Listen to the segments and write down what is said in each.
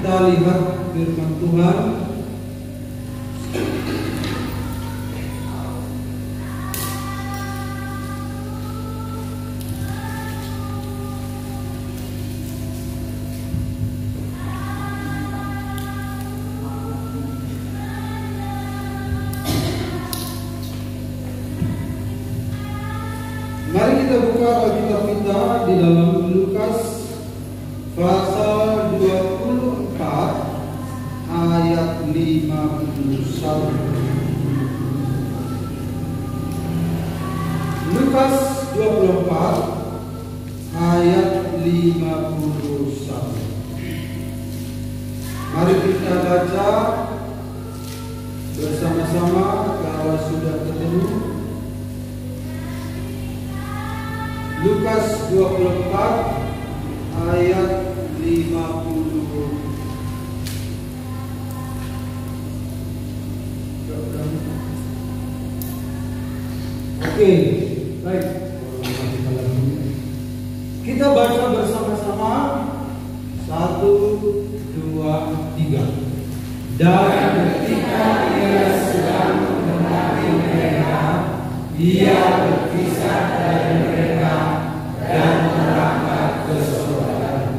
kita lihat firman Tuhan. Mari kita buka Alkitab kita di dalam Lukas pasal 24 ayat 51. Lukas 24 ayat 51. Mari kita baca bersama-sama kalau sudah ketemu. Lukas 24 ayat 50. Oke, baik. Kita baca bersama-sama. 1, 2, 3. Dan ketika ia sedang mendekati mereka, ia berpisah dari mereka dan berangkat ke surga.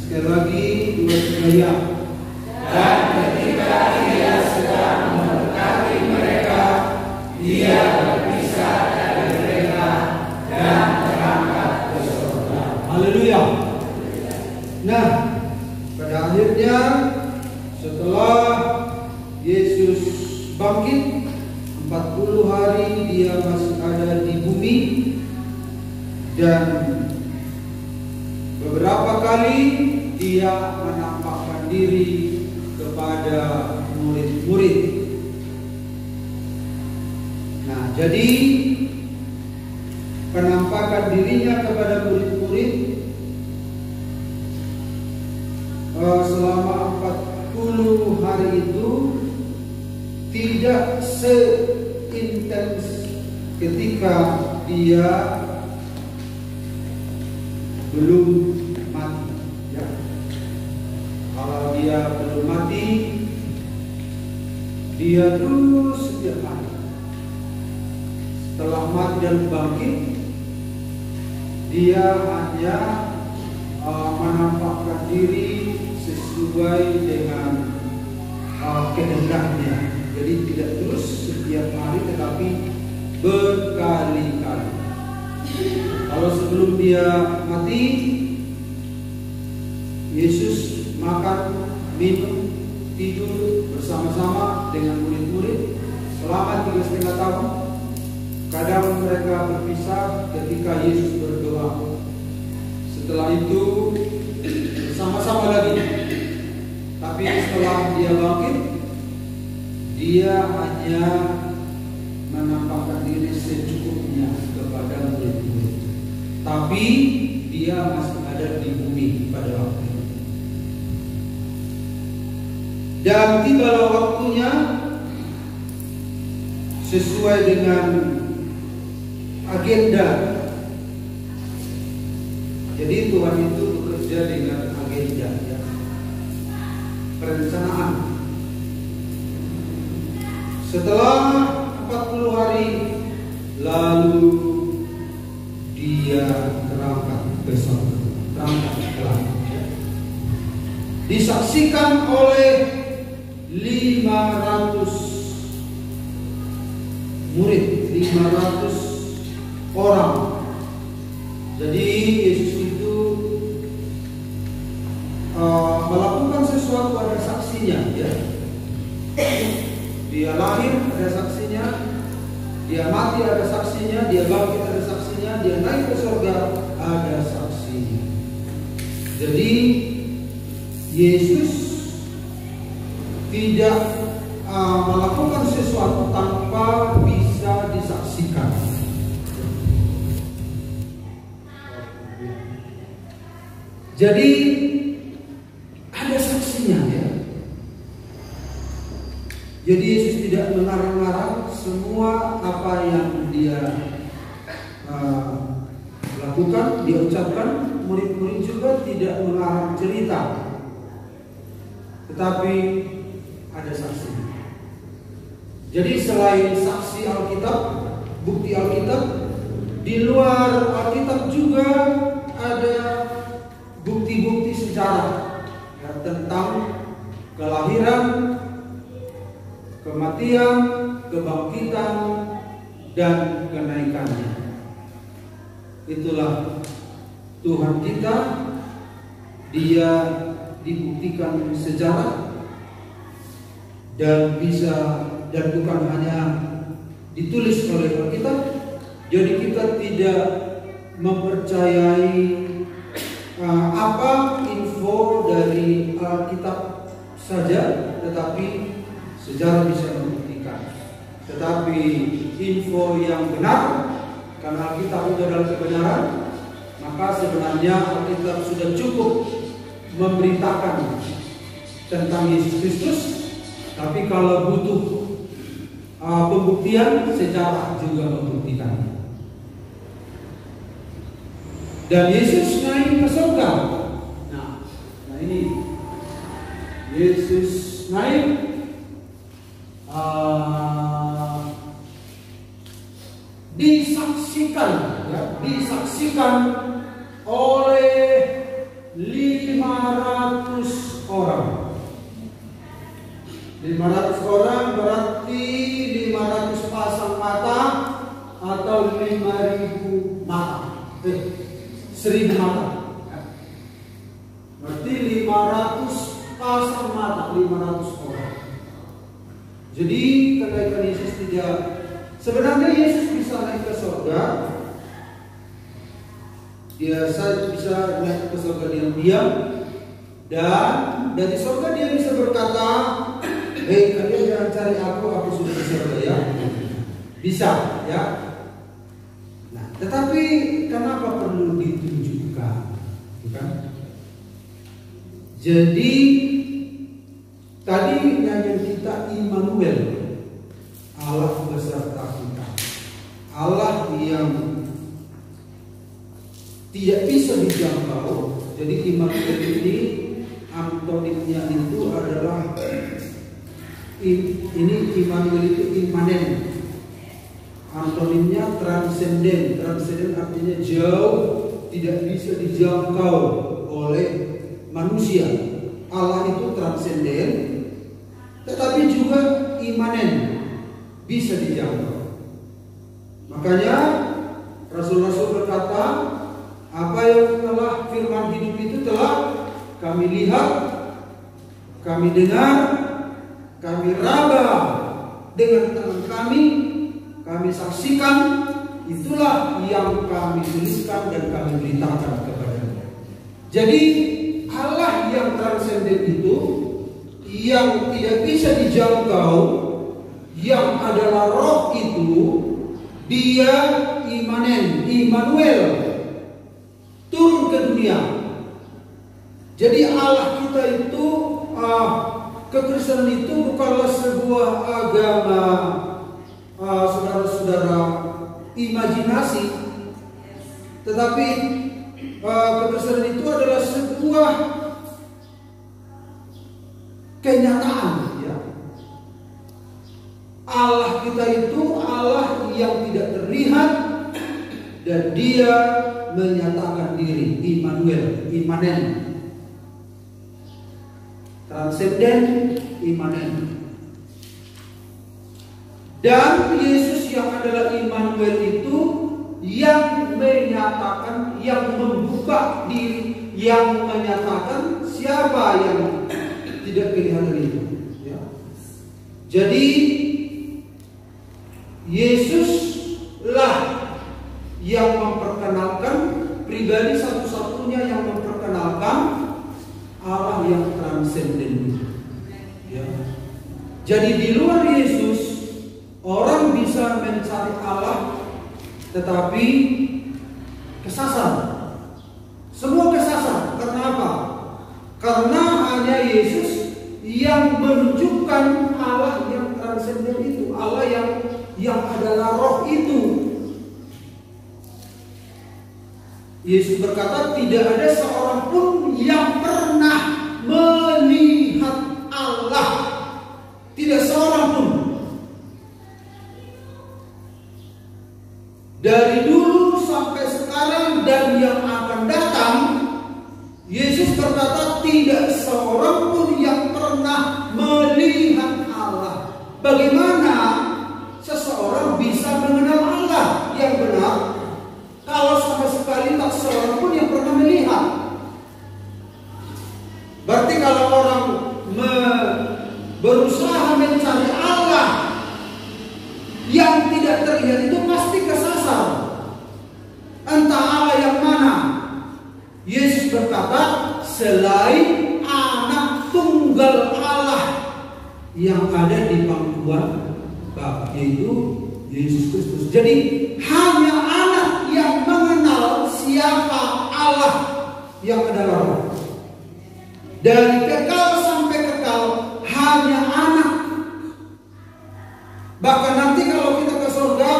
Sekali lagi, 2 ayat. Dan ketika ia sedang mendekati mereka, ia berpisah dari mereka dan berangkat ke surga. Haleluya. Nah, pada akhirnya setelah Yesus bangkit, 40 hari dia masih ada di bumi, dan beberapa kali dia menampakkan diri kepada murid-murid. Nah, jadi penampakan dirinya kepada murid-murid selama 40 hari itu tidak seintens ketika dia belum mati, ya. Kalau dia belum mati, dia terus setiap hari. Setelah mati dan bangkit, dia hanya menampakkan diri sesuai dengan kehendaknya. Jadi tidak terus setiap hari, tetapi berkali-kali. Kalau sebelum dia mati, Yesus makan, minum, tidur bersama-sama dengan murid-murid selama 3,5 tahun. Kadang mereka berpisah ketika Yesus berdoa. Setelah itu bersama-sama lagi. Tapi setelah dia bangkit, dia hanya menampakkan diri secukupnya kepada murid-murid. Tapi dia masih ada di bumi pada waktu itu. Dan tibalah waktunya sesuai dengan agenda. Jadi Tuhan itu bekerja dengan agenda, ya. Perencanaan. Setelah 40 hari lalu dia berangkat ke surga, berangkat ke langit. Disaksikan oleh 500 murid, 500 orang. Jadi Yesus itu melakukan sesuatu, ada saksinya, ya. Dia lahir ada saksinya, dia mati ada saksinya, dia bangkit ada saksinya, dia naik ke surga ada saksinya. Jadi Yesus tidak melakukan sesuatu tanpa bisa disaksikan. Jadi ada saksinya, ya. Jadi Yesus tidak mengarang-arang semua apa yang dia lakukan, dia ucapkan. Murid-murid juga tidak mengarang cerita. tetapi ada saksi. Jadi selain saksi Alkitab, bukti Alkitab, di luar Alkitab juga ada bukti-bukti sejarah ya, tentang kelahiran, kematian, kebangkitan, dan kenaikannya. Itulah Tuhan kita. Dia dibuktikan sejarah dan bukan hanya ditulis oleh Alkitab. Jadi kita tidak mempercayai apa info dari Alkitab saja, tetapi sejarah bisa membuktikan. Tetapi info yang benar, karena Alkitab itu adalah kebenaran, maka sebenarnya Alkitab sudah cukup memberitakan tentang Yesus Kristus. Tapi kalau butuh pembuktian, sejarah juga membuktikan. Dan Yesus naik ke surga. Nah ini Yesus naik disaksikan oleh 500 orang. 500 orang berarti 500 pasang mata atau 5.000 mata. 1.000 mata. Berarti 500 pasang mata, 500 orang. Jadi kenaikan Yesus tidak, sebenarnya Yesus bisa naik ke surga. Dia bisa naik ke surga diam-diam, dan dari surga dia bisa berkata, "Hei kalian jangan cari aku sudah di surga ya." Bisa ya. Nah, tetapi kenapa perlu ditunjukkan? Bukan? Jadi tadi nyanyian kita Immanuel, Allah beserta kita. Allah yang tidak bisa dijangkau. Jadi Immanuel ini antonimnya itu adalah ini Immanuel itu imanen. Antonimnya transenden. Transenden artinya jauh, tidak bisa dijangkau oleh manusia. Allah itu transenden, tetapi juga imanen, bisa dijangkau. Makanya Rasul-Rasul berkata, apa yang telah firman hidup itu telah kami lihat, kami dengar, kami raba dengan tangan kami saksikan, itulah yang kami tuliskan dan kami beritakan kepada-Nya. Jadi Allah yang transenden itu, yang tidak bisa dijangkau, yang adalah Roh itu, Dia imanen, Immanuel, turun ke dunia. Jadi Allah kita itu, kekristenan itu bukanlah sebuah agama, saudara-saudara, imajinasi, tetapi kekristenan itu adalah sebuah kenyataan. Ya. Allah kita itu Allah yang tidak terlihat, dan Dia menyatakan diri, Immanuel, imanen, transenden, imanen. Dan Yesus yang adalah Immanuel itu yang menyatakan, yang membuka diri, yang menyatakan siapa yang tidak kelihatan itu. Ya. Jadi Yesuslah yang memperkenalkan, pribadi satu-satunya yang memperkenalkan Allah yang transenden. Ya. Jadi di luar Yesus, orang bisa mencari Allah, tetapi kesasar. Semua kesasar. Karena apa? Karena hanya Yesus yang menunjukkan Allah yang transenden itu, Allah yang adalah Roh itu. Yesus berkata, tidak ada seorang pun yang pernah melihat berusaha mencari Allah yang tidak terlihat itu pasti kesasar. Entah Allah yang mana. Yesus berkata, selain anak tunggal Allah yang ada di pangkuan Bapa, yaitu Yesus Kristus. Jadi hanya anak yang mengenal siapa Allah yang adalah Roh. Dari kekal sampai kekal hanya anak. Bahkan nanti kalau kita ke surga,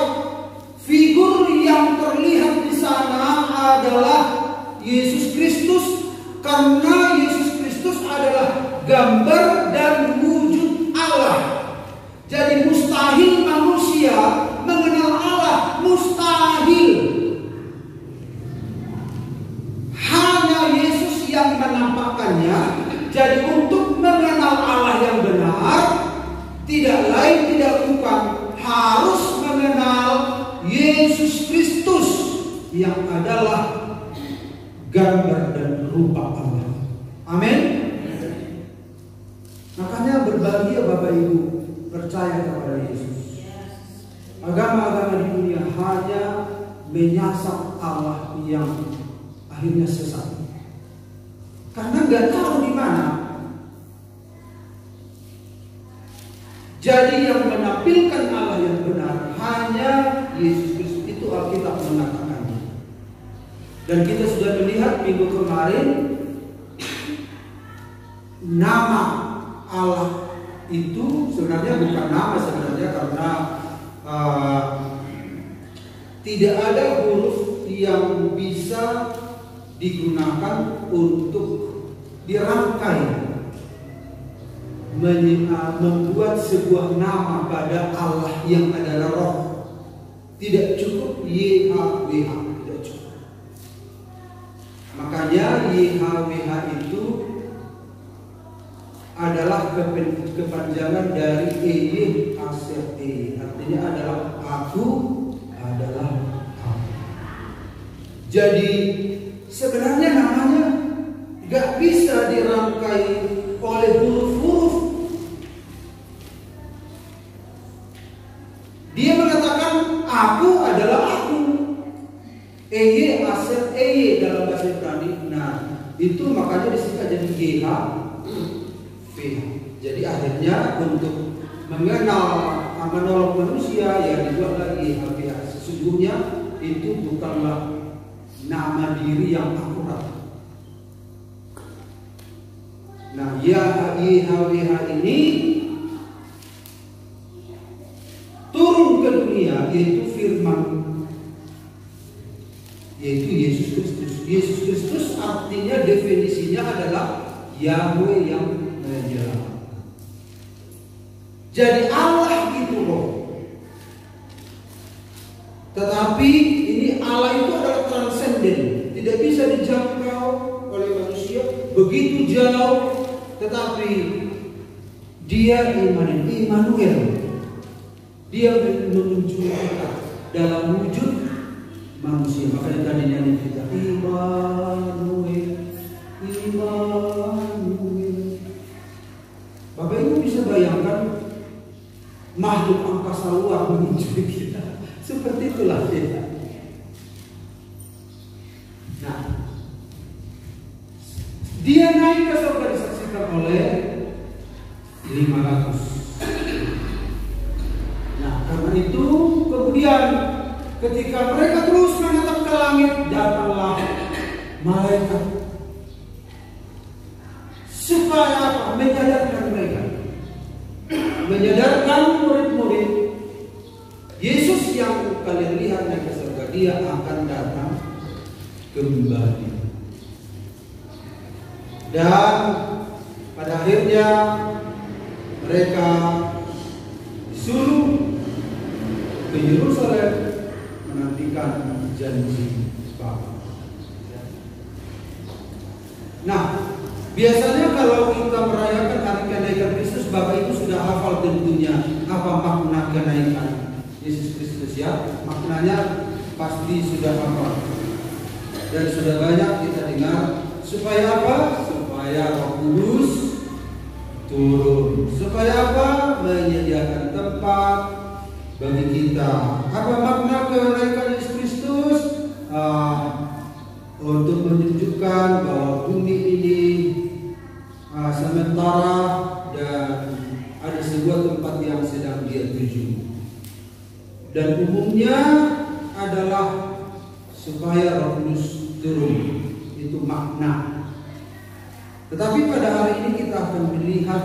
figur yang terlihat di sana adalah Yesus Kristus, karena Yesus Kristus adalah gambar dan wujud Allah. Jadi mustahil manusia mengenal Allah, mustahil. Hanya Yesus yang menampakkannya. Jadi untuk mengenal Allah yang benar, tidak lain tidak bukan harus mengenal Yesus Kristus yang adalah gambar dan rupa Allah. Amin. Makanya berbahagia Bapak Ibu percaya kepada Yesus. Agama-agama di dunia hanya menyasar Allah yang akhirnya sesat. Karena nggak tahu di mana. Jadi yang menampilkan Allah yang benar hanya Yesus Kristus. Itu Alkitab mengatakannya. Dan kita sudah melihat minggu kemarin nama Allah itu sebenarnya bukan nama sebenarnya, karena tidak ada huruf yang bisa digunakan untuk dirangkai membuat sebuah nama pada Allah yang adalah Roh. Tidak cukup YHWH, tidak cukup. Makanya YHWH itu adalah kepanjangan dari EY Aser EY. Artinya adalah aku adalah aku. Jadi sebenarnya namanya gak bisa dirangkai oleh huruf-huruf. Dia mengatakan aku adalah aku. EY Aser EY dalam bahasa Ibrani. Nah, itu makanya disingkat jadi YHWH. Jadi akhirnya untuk menolong manusia yang dibuat lagi YHWH. Sesungguhnya itu bukanlah nama diri yang akurat. Nah, YHWH ini turun ke dunia, yaitu firman, yaitu Yesus Kristus. Yesus Kristus artinya definisinya adalah Yahweh yang menjelaskan. Jadi Allah itu loh. Tetapi ini Allah itu adalah transenden, tidak bisa dijangkau oleh manusia, begitu jauh. Tetapi Dia Immanuel. Dia menuju kita dalam wujud manusia. Makanya tadi nyanyi kita Immanuel, Immanuel. Bapak Ibu bisa bayangkan makhluk angkasa luar menuju kita. Seperti itulah kita. Nah, Dia naik ke surga disaksikan oleh 500. Nah, karena itu kemudian ketika mereka terus menatap ke langit, datanglah malaikat supaya apa? Menyadarkan mereka, menyadarkan murid-murid Yesus yang kalian lihat naik ke surga, Dia akan datang kembali. Dan pada akhirnya mereka disuruh ke Yerusalem menantikan janji Bapa. Nah, biasanya kalau kita merayakan hari kenaikan Kristus, Bapak Ibu sudah hafal tentunya apa makna kenaikan Yesus Kristus ya. Maknanya pasti sudah hafal. Dan sudah banyak kita dengar. Supaya apa? Supaya Roh Kudus turun. Supaya apa? Menyediakan tempat bagi kita. Apa makna kenaikan Yesus Kristus? Untuk menunjukkan bahwa bumi ini sementara dan ada sebuah tempat yang sedang Dia tuju. Dan umumnya adalah supaya Roh Kudus turun. Itu makna. Tetapi pada hari ini kita akan melihat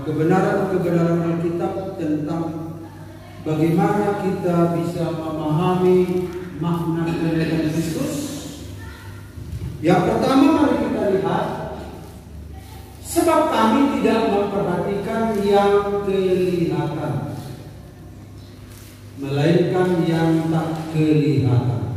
kebenaran-kebenaran Alkitab tentang bagaimana kita bisa memahami makna kenaikan Kristus. Yang pertama, mari kita lihat, sebab kami tidak memperhatikan yang kelihatan, melainkan yang tak kelihatan.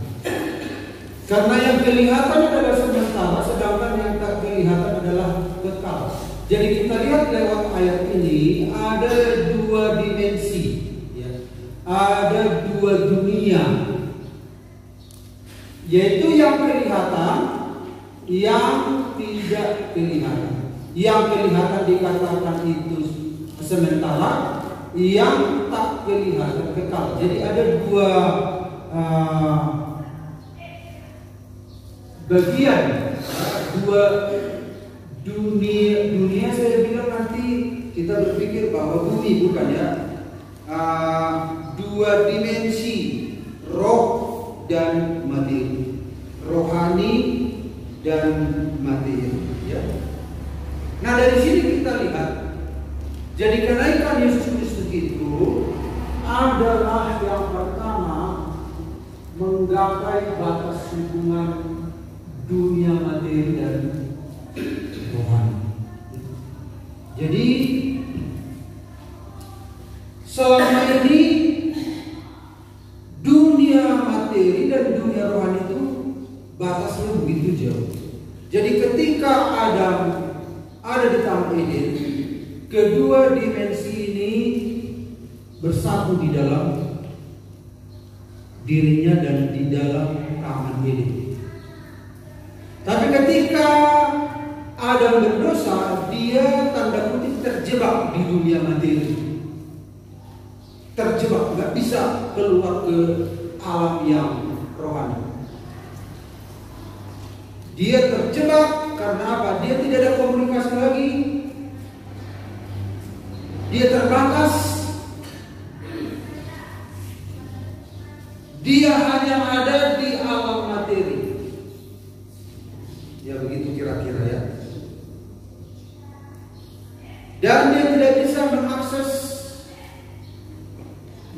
Karena yang kelihatan adalah sementara, sedangkan yang tak kelihatan adalah kekal. Jadi kita lihat lewat ayat ini ada dua dimensi, ya. Ada dua dunia, yaitu yang kelihatan, yang tidak kelihatan. Yang kelihatan dikatakan itu sementara, yang tak kelihatan kekal. Jadi ada dua bagian, dua dunia. Saya bilang nanti kita berpikir bahwa bumi, bukan ya, dua dimensi, roh dan materi, rohani dan materi, ya. Nah, dari sini kita lihat, jadi kenaikan Yesus Kristus itu adalah yang pertama menggapai batas hubungan dunia materi dan rohani. Jadi selama ini dunia materi dan dunia rohani itu batasnya begitu jauh. Jadi ketika Adam ada di Taman Eden, kedua dimensi ini bersatu di dalam dirinya dan di dalam Taman Eden. Tapi ketika Adam berdosa, dia tanda kutip terjebak di dunia materi. Terjebak, nggak bisa keluar ke alam yang rohani. Dia terjebak karena apa? Dia tidak ada komunikasi lagi. Dia terbatas. Dia hanya ada di alam materi. Ya begitu kira-kira ya. Dan dia tidak bisa mengakses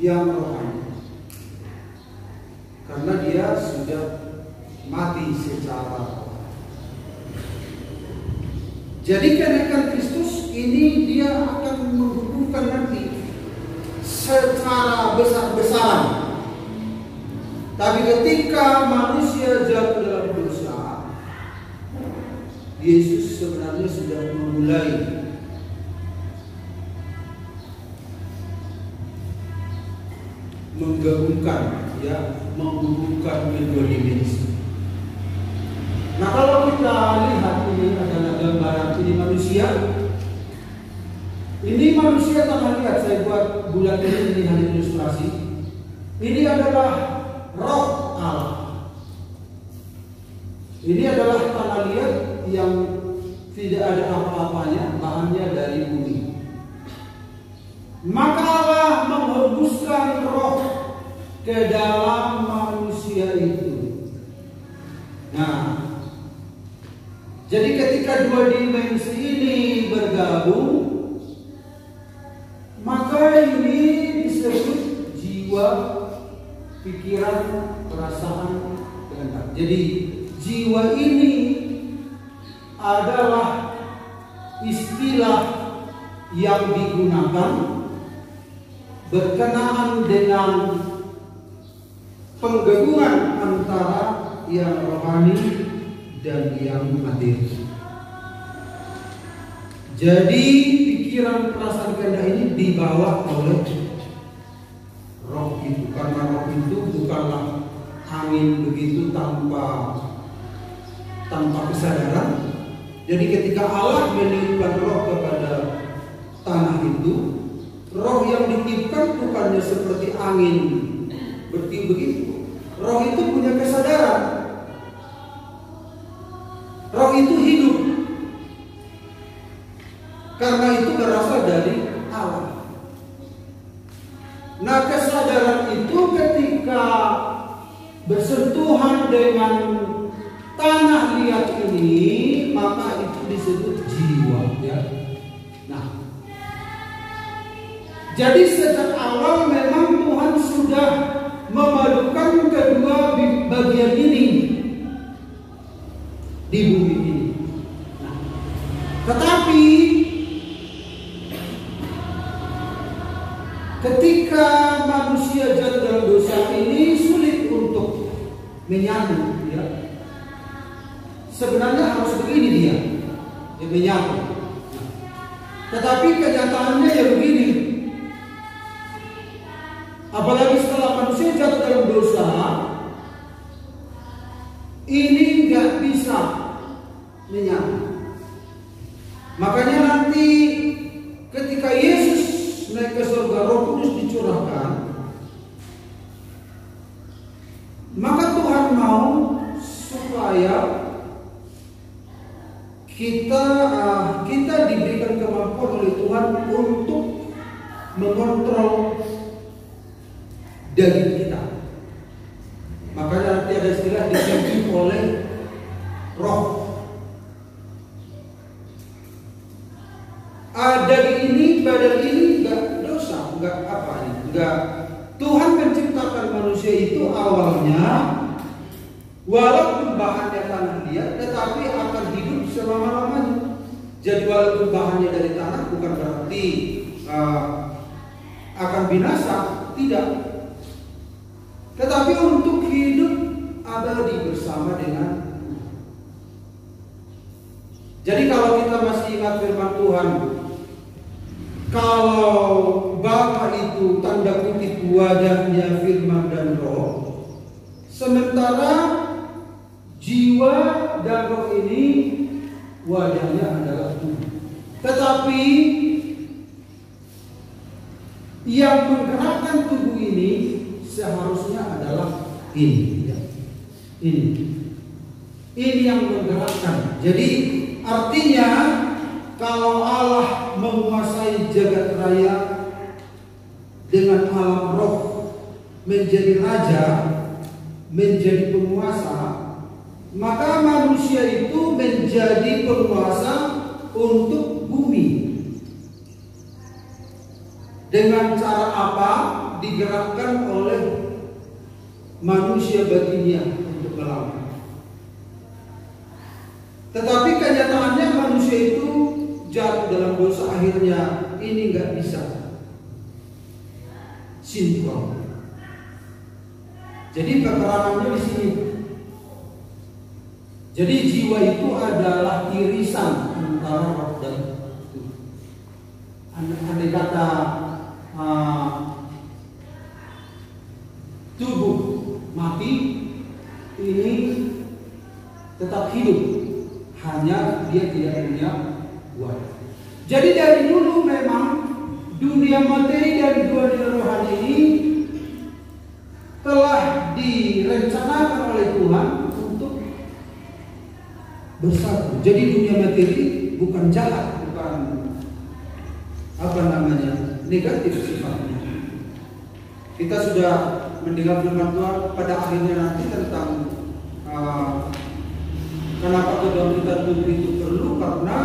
yang rohani. Karena dia sudah mati secara. Jadi kenaikan Kristus ini dia akan menghubungkan nanti secara besar-besaran. Tapi ketika manusia jatuh dalam dosa, Yesus sebenarnya sudah memulai menghubungkan kedua dimensi. Nah, kalau kita lihat ini adalah gambaran ini manusia. Ini manusia tanah liat, saya buat bulan ini hanya ilustrasi. Ini adalah roh Allah. Ini adalah tanah liat yang tidak ada apa-apanya, bahannya dari bumi. Maka Allah menghembuskan roh ke dalam manusia itu. Nah, jadi ketika dua dimensi ini bergabung, maka ini disebut jiwa, pikiran, perasaan, kehendak. Jadi jiwa ini adalah istilah yang digunakan berkenaan dengan penggabungan antara yang rohani dan yang materi. Jadi pikiran, perasaan, kehendak ini dibawa oleh roh itu. Karena roh itu bukanlah angin begitu tanpa kesadaran, Jadi ketika Allah meniupkan roh kepada tanah itu, roh yang ditiupkan bukannya seperti angin bertiup begitu. Roh itu punya kesadaran. Roh itu hidup. Karena itu berasal dari Allah. Nah, kesadaran itu ketika bersentuhan dengan tanah liat ini, maka itu disebut jiwa, ya. Nah, jadi sejak awal memang Tuhan sudah memadukan kedua bagian ini di bumi ini. Nah, tetapi ketika manusia jatuh dalam dosa ini sulit untuk menyatu, ya. Sebenarnya harus begini dia menyatu. Tetapi kenyataannya ya begini. Apalagi setelah manusia jatuh dalam dosa, ini nggak bisa menyatu. Makanya nanti ketika Yesus naik ke surga, Roh Kudus dicurahkan, maka Tuhan mau supaya kita diberikan kemampuan oleh Tuhan untuk mengontrol daging kita. Makanya nanti ada istilah dipimpin oleh roh. Daging ini, badan ini enggak dosa, enggak apa ini, enggak. Tuhan menciptakan manusia itu awalnya walaupun bahannya tanah liat, tetapi akan hidup selama-lamanya. Jadi walaupun bahannya dari tanah bukan berarti akan binasa, tidak. Tetapi untuk hidup abadi bersama dengan Tuhan. Jadi kalau kita masih ingat firman Tuhan, kalau Bapa itu tanda kutip wadahnya firman dan roh, sementara jiwa dan roh ini wadahnya adalah Tuhan. Tetapi yang menggerakkan tubuh ini seharusnya adalah ini, ya. Ini yang menggerakkan. Jadi artinya kalau Allah menguasai jagat raya dengan alam roh, menjadi raja, menjadi penguasa, maka manusia itu menjadi penguasa untuk bumi. Dengan cara apa? Digerakkan oleh manusia batinnya untuk melawan. Tetapi kenyataannya manusia itu jatuh dalam dosa, akhirnya ini nggak bisa sinkron. Jadi peperangannya di sini. Jadi jiwa itu adalah irisan antara roh dan tubuh. Andai kata tubuh mati, ini tetap hidup, hanya dia tidak punya wadah. Jadi dari dulu memang dunia materi dan dunia rohani ini telah direncanakan oleh Tuhan untuk bersatu. Jadi dunia materi bukan jahat, bukan negatif sifatnya. Kita sudah mendengar firman Tuhan pada akhirnya nanti tentang kenapa kedua tubuh itu perlu, karena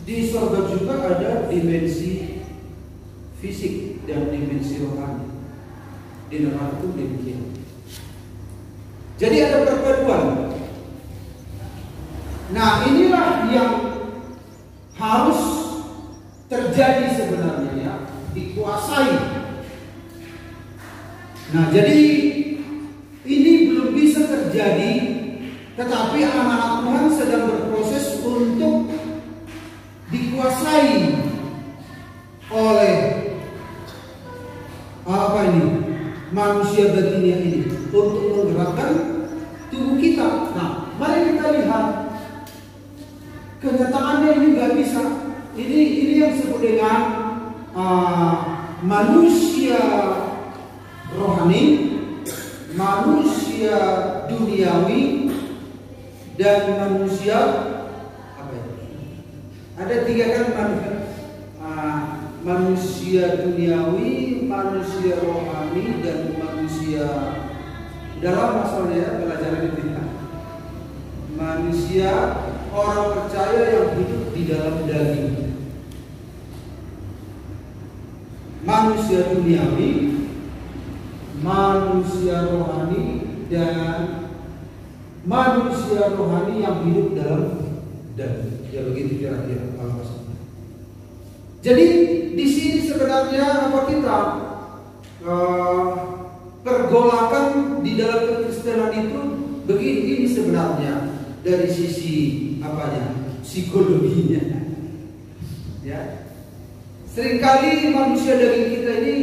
di surga juga ada dimensi fisik dan dimensi rohani. Di neraka pun demikian. Jadi ada perpaduan. Nah, inilah yang harus terjadi sebenarnya, ya, dikuasai. Nah, jadi ini belum bisa terjadi, tetapi anak-anak Tuhan sedang berproses untuk dikuasai oleh manusia batinnya ini untuk menggerakkan tubuh kita. Nah, mari kita lihat kenyataannya ini nggak bisa. Ini yang disebut dengan manusia rohani, manusia duniawi, dan manusia apa ya? Ada tiga kan manusia duniawi, manusia rohani, dan manusia dalam masalahnya belajar ini. Manusia orang percaya yang hidup di dalam daging. Manusia duniawi, manusia rohani, dan manusia rohani yang hidup dalam daging. Ya begitu kira-kira kalau maksudnya. Jadi di sini sebenarnya apa kita pergolakan di dalam kekristenan itu begini, ini sebenarnya dari sisi apanya, psikologinya, ya. Seringkali manusia daging kita ini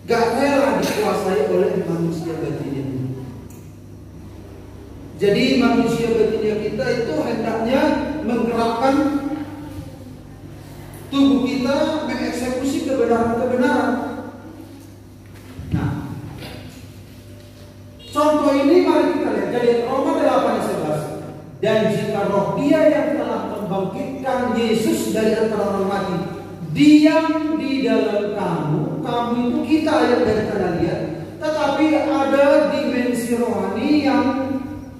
gak rela dikuasai oleh manusia batinnya. Jadi manusia batinnya kita itu hendaknya menggerakkan tubuh kita mengeksekusi kebenaran-kebenaran. Nah, contoh ini mari kita lihat dari Roma 8:11. Dan jika roh Dia yang telah membangkitkan Yesus dari antara orang mati diam di dalam kamu itu kita yang dari tanah liat, tetapi ada dimensi rohani yang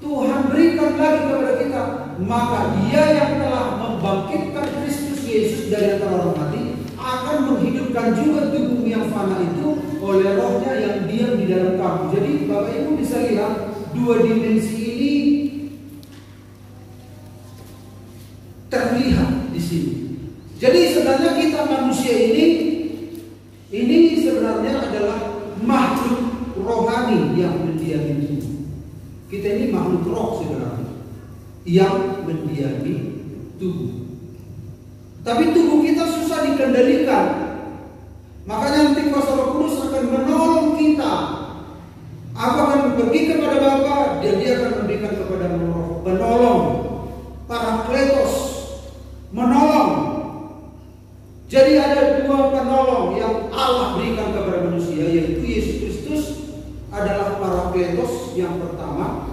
Tuhan berikan lagi kepada kita. Maka Dia yang telah membangkitkan Kristus Yesus dari antara orang mati akan menghidupkan juga tubuh yang fana itu oleh rohnya yang diam di dalam kamu. Jadi Bapak Ibu bisa lihat dua dimensi ini terlihat di sini. Jadi sebenarnya kita manusia ini sebenarnya adalah makhluk rohani yang mendiami tubuh. Kita ini makhluk roh sebenarnya yang mendiami tubuh. Tapi tubuh kita susah dikendalikan. Makanya nanti kuasa Roh Kudus akan menolong kita. Aku akan pergi kepada Bapa dan Dia akan memberikan kepada penolong, Parakletos, menolong. Jadi ada dua penolong yang Allah berikan kepada manusia, yaitu Yesus Kristus adalah Parakletos yang pertama,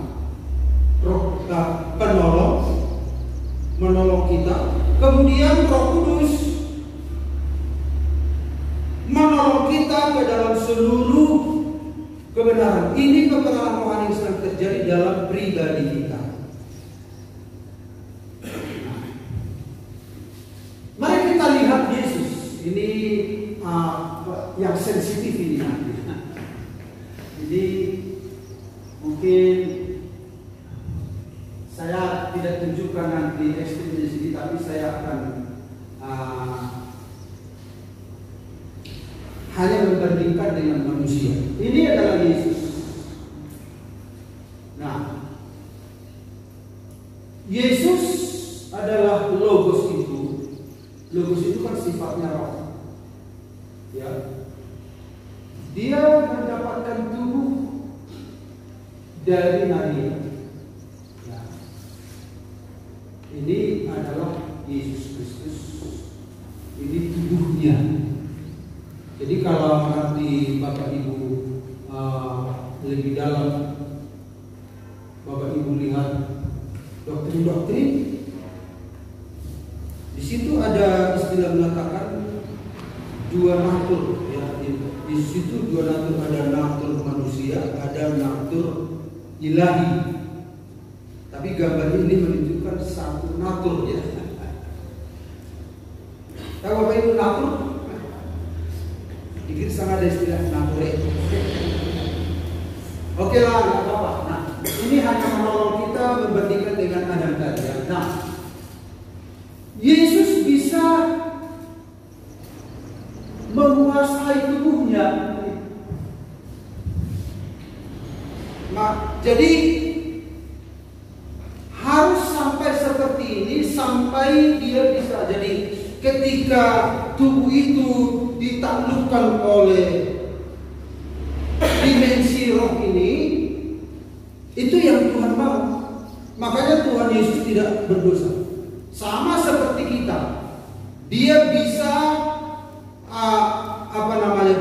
penolong, menolong kita. Kemudian Roh Kudus menolong kita ke dalam seluruh kebenaran. Ini kebenaran rohani yang sedang terjadi dalam pribadi kita. Mari kita lihat Yesus. Ini yang sensitif ini. Jadi mungkin saya tidak tunjukkan nanti ekstrim di sini, tapi saya akan hanya membandingkan dengan manusia. Ini adalah Yesus. Nah, Yesus adalah logos itu. Logos itu kan sifatnya roh. Ya. Dia mendapatkan tubuh dari Maria. Ya. Ini adalah Yesus Kristus. Ini tubuhnya. Jadi kalau nanti Bapak Ibu lebih dalam, Bapak Ibu lihat doktrin-doktrin, di situ ada istilah mengatakan dua natur. Ya, di situ dua natur, ada natur manusia, ada natur ilahi. Tapi gambar ini menunjukkan satu natur, ya. Tahu Bapak Ibu natur? Dikit sangat ada istilah nature. Oke lah, nggak apa-apa. Nah, ini hanya menolong kita membandingkan dengan Adam tadi. Nah, Yesus bisa menguasai tubuhnya. Nah, jadi harus sampai seperti ini, sampai dia bisa. Jadi ketika tubuh itu ditaklukkan oleh dimensi roh ini, itu yang Tuhan mau. Makanya tidak berdosa. Sama seperti kita. Dia bisa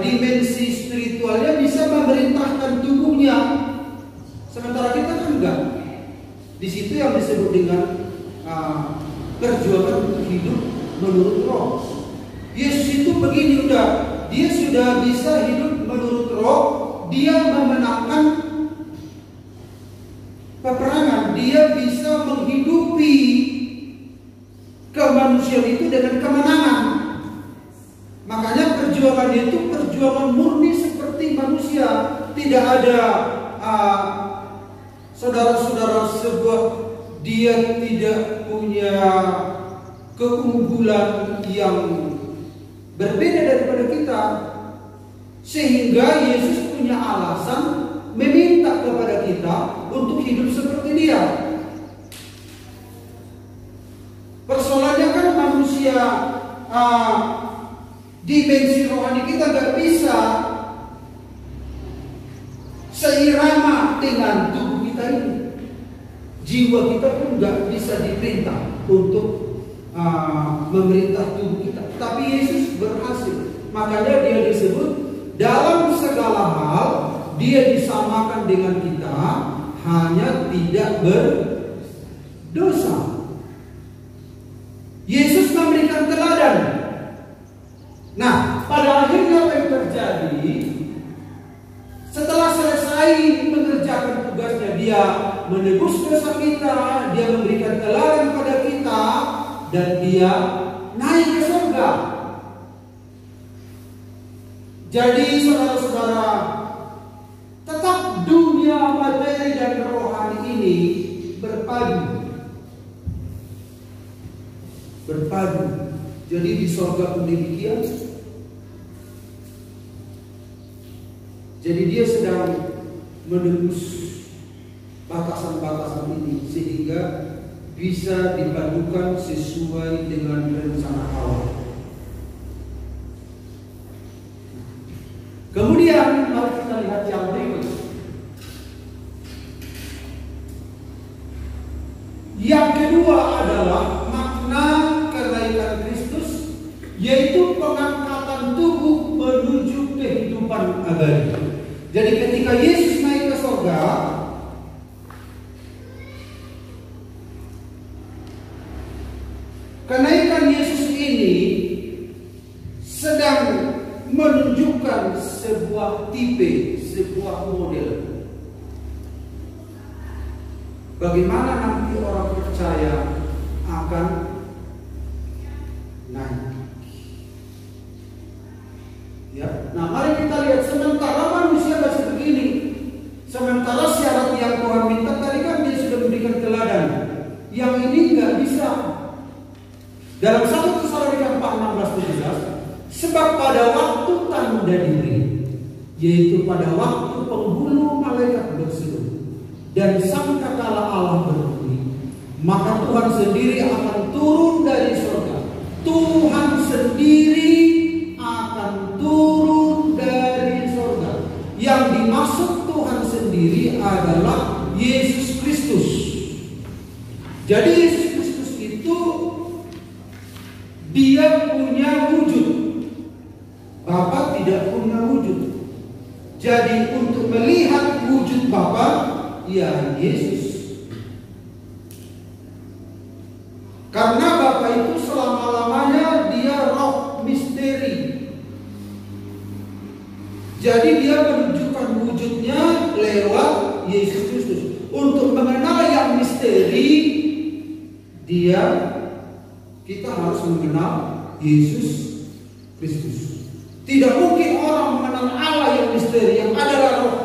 dimensi spiritualnya bisa memerintahkan tubuhnya. Sementara kita kan enggak. Di situ yang disebut dengan perjuangan untuk hidup menurut roh. Yesus itu begini dia sudah bisa hidup menurut roh, dia memenangkan peperangan, dia bisa menghidupi kemanusiaan itu dengan kemenangan. Makanya perjuangan itu perjuangan murni seperti manusia, tidak ada saudara-saudara sebuah dia tidak punya keunggulan yang berbeda daripada kita, sehingga Yesus punya alasan meminta kepada kita untuk hidup seperti dia. Persoalannya kan manusia, dimensi rohani kita gak bisa seirama dengan tubuh kita ini. Jiwa kita pun gak bisa diperintah untuk memerintah tubuh kita. Tapi Yesus berhasil. Makanya dia disebut dalam segala hal dia disamakan dengan kita, hanya tidak berdosa. Yesus memberikan teladan. Nah, pada akhirnya apa yang terjadi? Setelah selesai mengerjakan tugasnya, dia menebus dosa kita, dia memberikan teladan pada kita, dan dia naik ke surga. Jadi saudara-saudara, tetap dunia materi dan rohani ini berpadu. Jadi di surga pun demikian. Jadi dia sedang menembus batasan-batasan ini sehingga bisa dipadukan sesuai dengan rencana Allah. Kemudian mari kita lihat yang berikut. Yang kedua adalah makna kenaikan Kristus, yaitu pengangkatan tubuh menuju kehidupan abadi. Jadi ketika Yesus naik ke surga, kenaikan Yesus ini sedang menunjukkan sebuah tipe, sebuah model. Bagaimana nanti orang percaya akan naik. Ya, nah mari kita lihat, sementara manusia masih begini, sementara syarat yang Tuhan minta tadi kan dia sudah memberikan teladan, yang ini nggak bisa. Dalam 1 Tesalonika 4:16-17, sebab pada waktu tanda diri, yaitu pada waktu penghulu malaikat berseru dan sangkakala Allah berbunyi, maka Tuhan sendiri akan turun dari surga. Tuhan sendiri akan turun dari surga. Yang dimaksud Tuhan sendiri adalah Yesus Kristus. Jadi Yesus Kristus itu dia punya wujud. Bapa tidak punya wujud. Jadi untuk melihat wujud Bapa, ya Yesus. Karena Bapa itu selama-lamanya dia roh misteri. Jadi dia menunjukkan wujudnya lewat Yesus Kristus. Untuk mengenal yang misteri, kita harus mengenal Yesus Kristus. Tidak mungkin orang mengenal Allah yang misteri, yang adalah roh,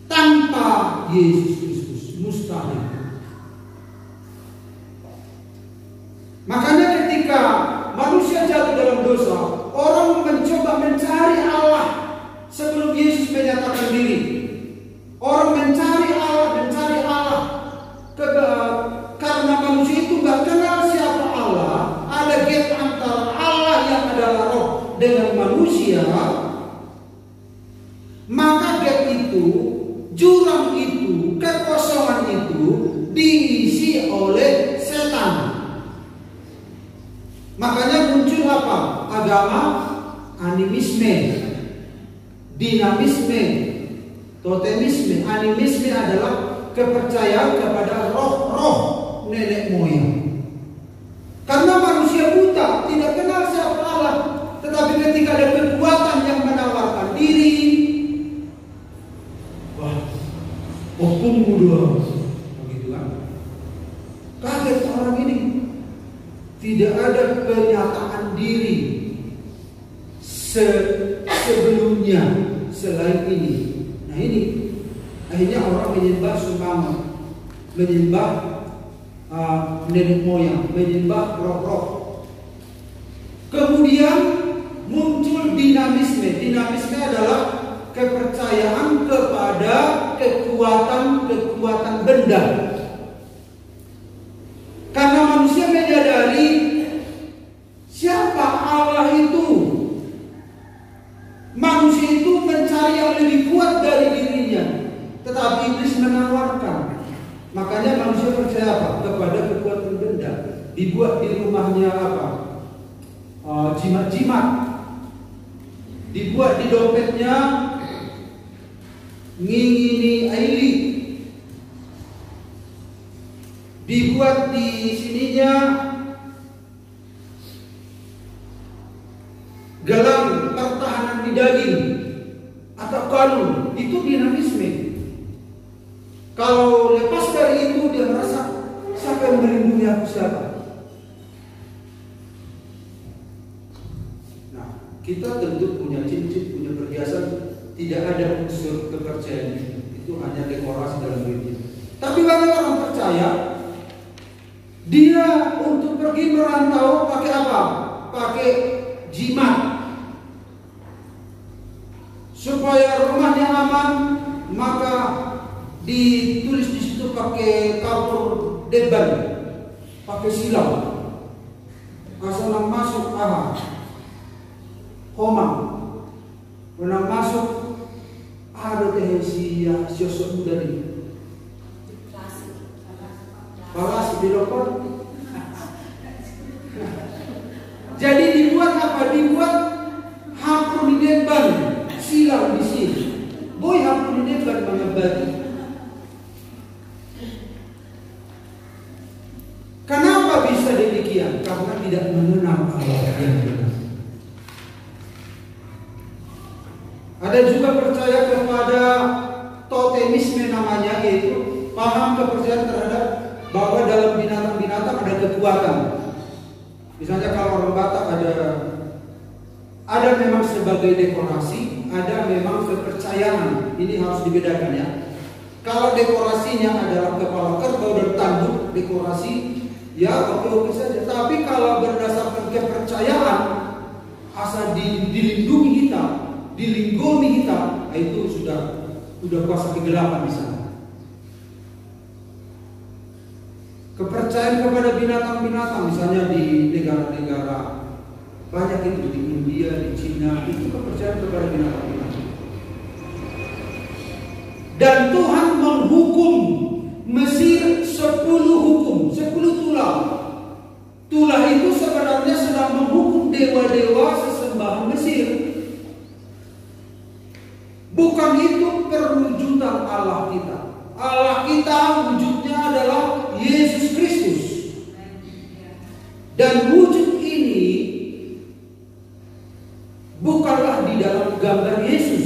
tanpa Yesus Kristus. Mustahil. Makanya ketika manusia jatuh dalam dosa, orang mencoba mencari Allah sebelum Yesus menyatakan diri. Orang mencari Allah, karena manusia itu gak kenal siapa Allah. Ada gap antara Allah yang adalah roh dengan manusia. Maka gap itu, jurang itu, kekosongan itu diisi oleh dinamisme, totemisme, animisme adalah kepercayaan kepada roh-roh nenek moyang. Karena manusia buta, tidak kenal siapa Allah, tetapi ketika ada kekuatan yang menawarkan diri, wah, opung muda, begitu kan? Kaget orang ini. Tidak ada pernyataan diri sebelumnya selain ini. Nah ini akhirnya orang menyembah sumama, menyembah nenek moyang, menyembah roh-roh. Kemudian muncul dinamisme. Dinamisme adalah kepercayaan kepada kekuatan benda. Karena manusia menyadari siapa Allah itu. Manusia itu mencari yang lebih kuat dari dirinya, tetapi iblis menawarkan. Makanya manusia percaya apa? Kepada kekuatan benda. Dibuat di rumahnya apa? Jimat-jimat. Dibuat di dompetnya ngingini aili. Dibuat di sininya gelang pertahanan di daging atau kalung. Itu dinamisme. Kalau lepas dari itu dia merasa siapa yang melindungi aku, siapa? Nah, kita tentu punya cincin, punya perhiasan, tidak ada unsur kepercayaan. Itu hanya dekorasi dalam gereja. Tapi banyak orang percaya dia untuk pergi merantau pakai apa? Pakai jimat. Supaya rumahnya aman, maka ditulis di situ pakai kapur deban, pakai silau. Asal masuk homang, menang masuk ada tehesia sosok muda ini. Balas di lokor. Jadi dibuat apa? Dibuat hapur di deban, silau di sini. Boy hapur di deban mengabadi. Kenapa bisa demikian? Karena tidak mengenal Allah yang benar. Ada juga percaya kepada totemisme namanya, yaitu paham kepercayaan terhadap bahwa dalam binatang-binatang ada kekuatan. Misalnya kalau orang Batak ada memang sebagai dekorasi, ada memang kepercayaan. Ini harus dibedakan ya. Kalau dekorasinya adalah kepala kerbau dan tanduk dekorasi, ya oke saja. Tapi kalau berdasarkan kepercayaan, asal dilindungi kita, dilindungi kita, itu sudah kuasa kegelapan di sana. Kepercayaan kepada binatang-binatang, misalnya di negara-negara banyak itu, di India, di Cina, itu kepercayaan kepada binatang-binatang. Dan Tuhan menghukum Mesir 10 hukum, 10 tulah. Tulah itu sebenarnya sedang menghukum dewa-dewa sesembahan Mesir. Bukan itu perwujudan Allah kita. Allah kita wujudnya adalah Yesus Kristus. Dan wujud ini bukanlah di dalam gambar Yesus.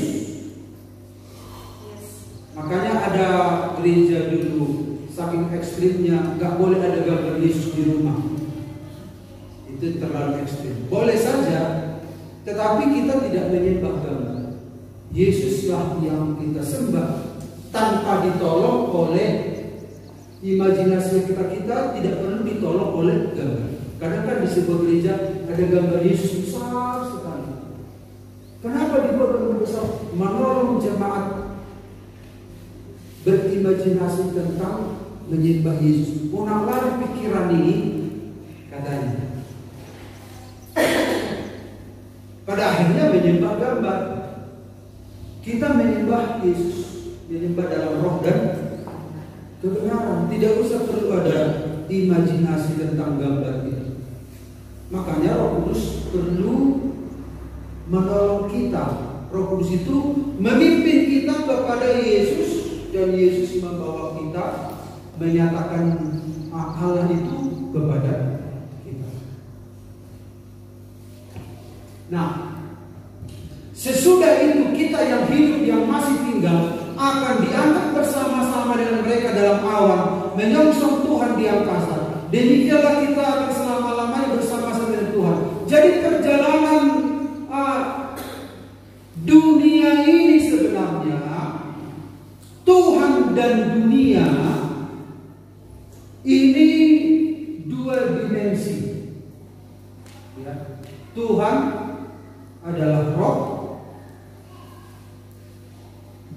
Makanya ada gereja dulu saking ekstrimnya nggak boleh ada gambar Yesus di rumah. Itu terlalu ekstrim. Boleh saja, tetapi kita tidak menyembah gambar. Yesuslah yang kita sembah tanpa ditolong oleh imajinasi kita tidak perlu ditolong oleh gambar. Kadang kan di sebuah gereja ada gambar Yesus besar sekali. Kenapa dibuat gambar besar? Menolong jemaat berimajinasi tentang menyembah Yesus. Menawar pikiran ini katanya. Pada akhirnya menyembah gambar. Kita menyembah Yesus, menyembah dalam roh dan kebenaran. Tidak usah perlu ada imajinasi tentang gambar itu. Makanya Roh Kudus perlu menolong kita. Roh Kudus itu memimpin kita kepada Yesus, dan Yesus membawa kita menyatakan Allah itu kepada kita. Nah, sesudah itu kita yang hidup, yang masih tinggal, akan diangkat bersama-sama dengan mereka dalam awan, menyongsong Tuhan di angkasa. Demikianlah kita akan selama-lamanya bersama-sama dengan Tuhan. Jadi perjalanan dunia ini sebenarnya, Tuhan dan dunia ini dua dimensi. Ya. Tuhan adalah roh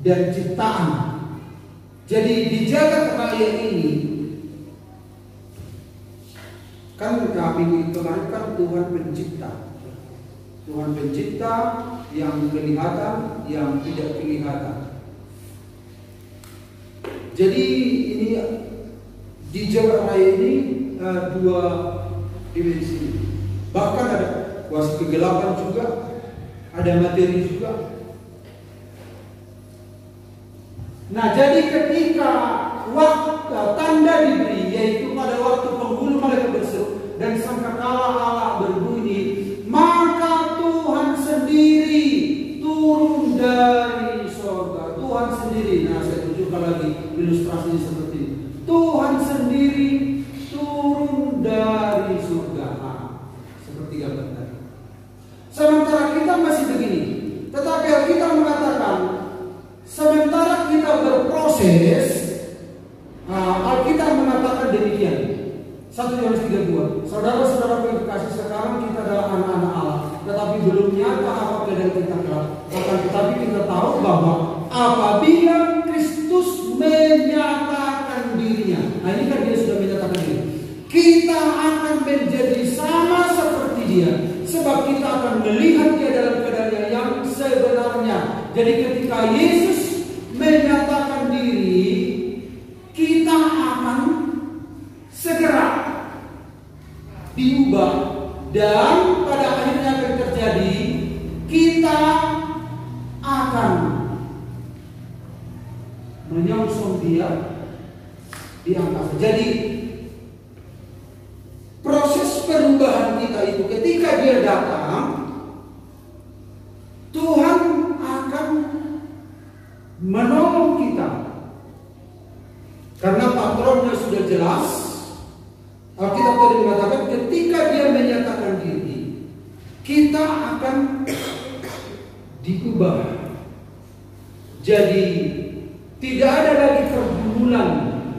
dan ciptaan. Jadi di jagat raya ini, kan kami kemarin kan Tuhan pencipta. Tuhan pencipta yang kelihatan, yang tidak kelihatan. Jadi ini di jagat raya ini dua dimensi. Bahkan ada kuasa kegelapan juga, ada materi juga. Nah, jadi ketika waktu tanda diberi, yaitu pada waktu penghulu malaikat berseru dan sangkakala Allah berbunyi, maka Tuhan sendiri turun dari surga. Tuhan sendiri. Nah, saya tunjukkan lagi ilustrasinya seperti ini. Tuhan sendiri turun dari surga. Nah, seperti gambar tadi. Sementara kita masih begini, tetapi kita mengatakan, sementara kita berproses, Alkitab mengatakan demikian. 1 Yohanes 3:2. Saudara-saudara yang dikasihi, sekarang kita adalah anak-anak Allah, tetapi belum nyata apa keadaan kita kelak. Akan tetapi kita tahu bahwa apabila Kristus menyatakan dirinya, nah ini kan dia sudah menyatakan diri, kita akan menjadi sama seperti dia, sebab kita akan melihat dia dalam keadaan yang sebenarnya. Jadi ketika Yesus menyatakan diri, kita akan segera diubah, dan pada akhirnya apa yang terjadi, kita akan menyongsong dia di angkasa. Jadi proses perubahan kita itu ketika dia datang, Tuhan akan menolong kita. Karena patronnya sudah jelas. Alkitab tadi mengatakan ketika dia menyatakan diri, kita akan diubah. Jadi tidak ada lagi pergumulan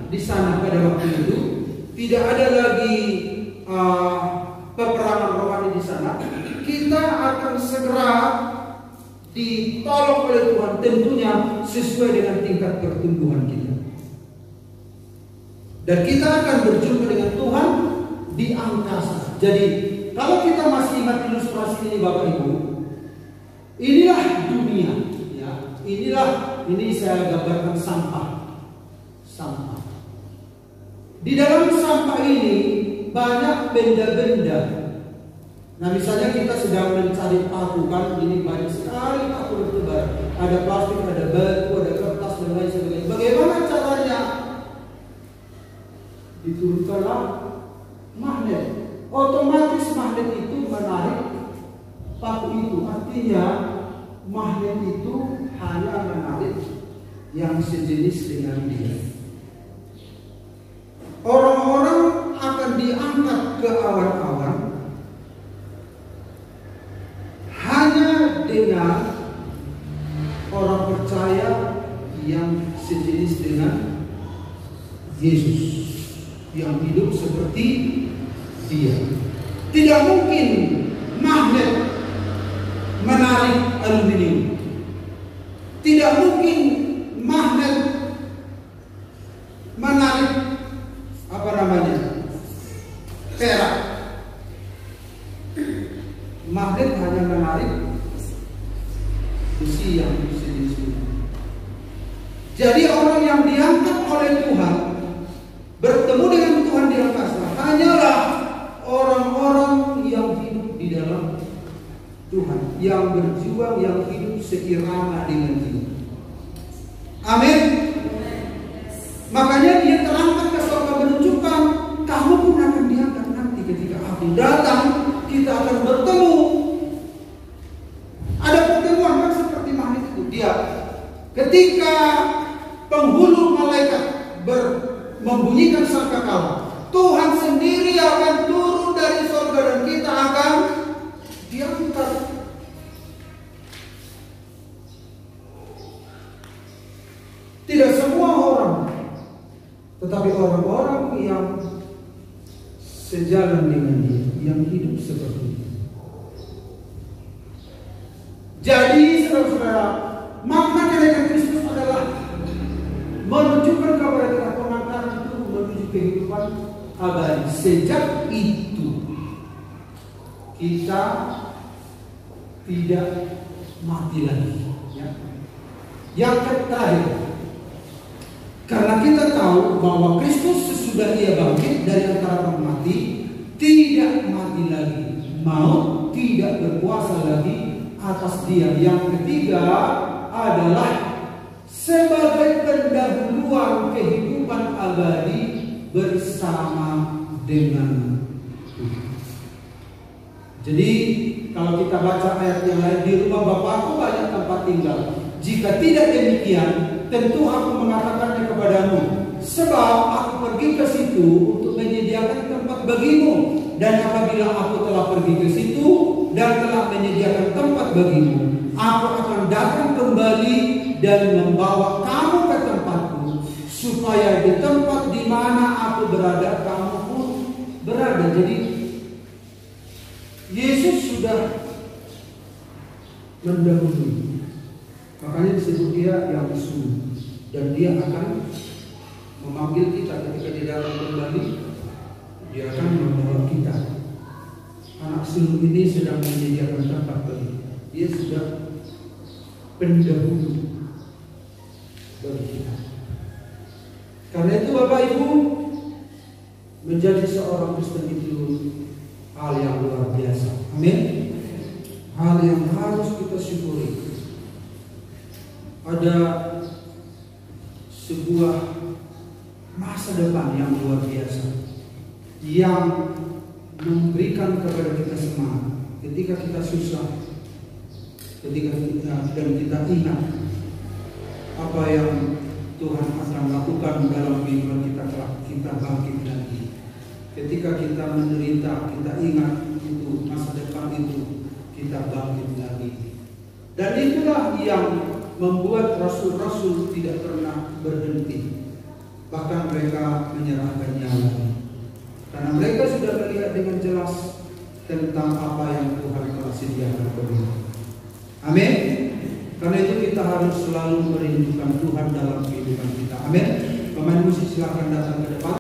di sana pada waktu itu. Tidak ada lagi peperangan rohani di sana. Kita akan segera ditolong oleh Tuhan, tentunya sesuai dengan tingkat pertumbuhan kita. Dan kita akan berjumpa dengan Tuhan di angkasa. Jadi kalau kita masih ingat ilustrasi ini Bapak Ibu, inilah dunia. Ya, ini saya gambarkan sampah. Di dalam sampah ini banyak benda-benda. Nah, misalnya kita sedang mencari paku, kan ini banyak sekali paku bertebar. Ada plastik, ada batu, ada kertas dan lain sebagainya. Bagaimana caranya? Diturunkanlah magnet. Otomatis magnet itu menarik paku itu. Artinya magnet itu hanya menarik yang sejenis dengan dia. Orang-orang akan diangkat ke awan-awan hanya dengan orang percaya yang sejenis dengan Yesus, yang hidup seperti dia. Tidak mungkin magnet menarik aluminium. Tidak mungkin magnet menarik perak. Magnet hanya menarik besi yang sejenis itu. Jadi orang yang diangkat oleh Tuhan, bertemu dengan Tuhan di angkasa, hanyalah orang-orang yang hidup di dalam Tuhan, yang berjuang, yang hidup seirama dengan dia. Amin. Makanya dia terangkat ke surga menunjukkan kamu pun akan diangkat nanti ketika aku datang, kita akan bertemu. Ada pertemuan kan seperti magnet itu. Dia ketika penghulu malaikat membunyikan sangkakala, Tuhan sendiri akan turun dari surga dan kita akan diangkat. Tidak semua orang, tetapi orang-orang yang sejalan dengan dia, yang hidup seperti itu. Jadi saudara-saudara, makna kenaikan Kristus adalah menunjukkan kepada kita pengantaran itu menuju kehidupan abadi. Sejak itu kita tidak mati lagi. Ya. Yang terakhir, karena kita tahu bahwa Kristus sesudah Ia bangkit dari antara orang mati, tidak mati lagi, maut tidak berkuasa lagi atas dia. Yang ketiga adalah sebagai pendahuluan kehidupan abadi bersama dengan Tuhan. Jadi kalau kita baca ayat yang lain, di rumah Bapakku banyak tempat tinggal. Jika tidak demikian, tentu aku mengatakannya kepadamu, sebab aku pergi ke situ untuk menyediakan tempat bagimu. Dan apabila aku telah pergi ke situ dan telah menyediakan tempat bagimu, aku akan datang kembali dan membawa kamu ke tempatku, supaya di tempat di mana aku berada, kamu pun berada. Jadi Yesus sudah mendahului, makanya disebut dia yang sulung, dan dia akan memanggil kita ketika di dalam kembali. Dia akan membawa kita. Anak sulung ini sedang menyediakan tempat bagi kita. Dia sudah pendahulu bagi kita. Karena itu Bapak Ibu, menjadi seorang Kristen itu hal yang luar biasa. Amin. Hal yang harus kita syukuri. Ada sebuah masa depan yang luar biasa, yang memberikan kepada kita semangat ketika kita susah, ketika kita ingat apa yang Tuhan akan lakukan dalam kehidupan kita kelak, kita bangkit lagi. Ketika kita menderita, kita ingat itu masa depan itu, kita bangkit lagi. Dan itulah yang membuat rasul-rasul tidak pernah berhenti, bahkan mereka menyerahkan nyawa. Karena mereka sudah melihat dengan jelas tentang apa yang Tuhan telah sediakan bagi kita. Amin. Karena itu kita harus selalu merindukan Tuhan dalam kehidupan kita. Amin. Pemain musik silakan datang ke depan.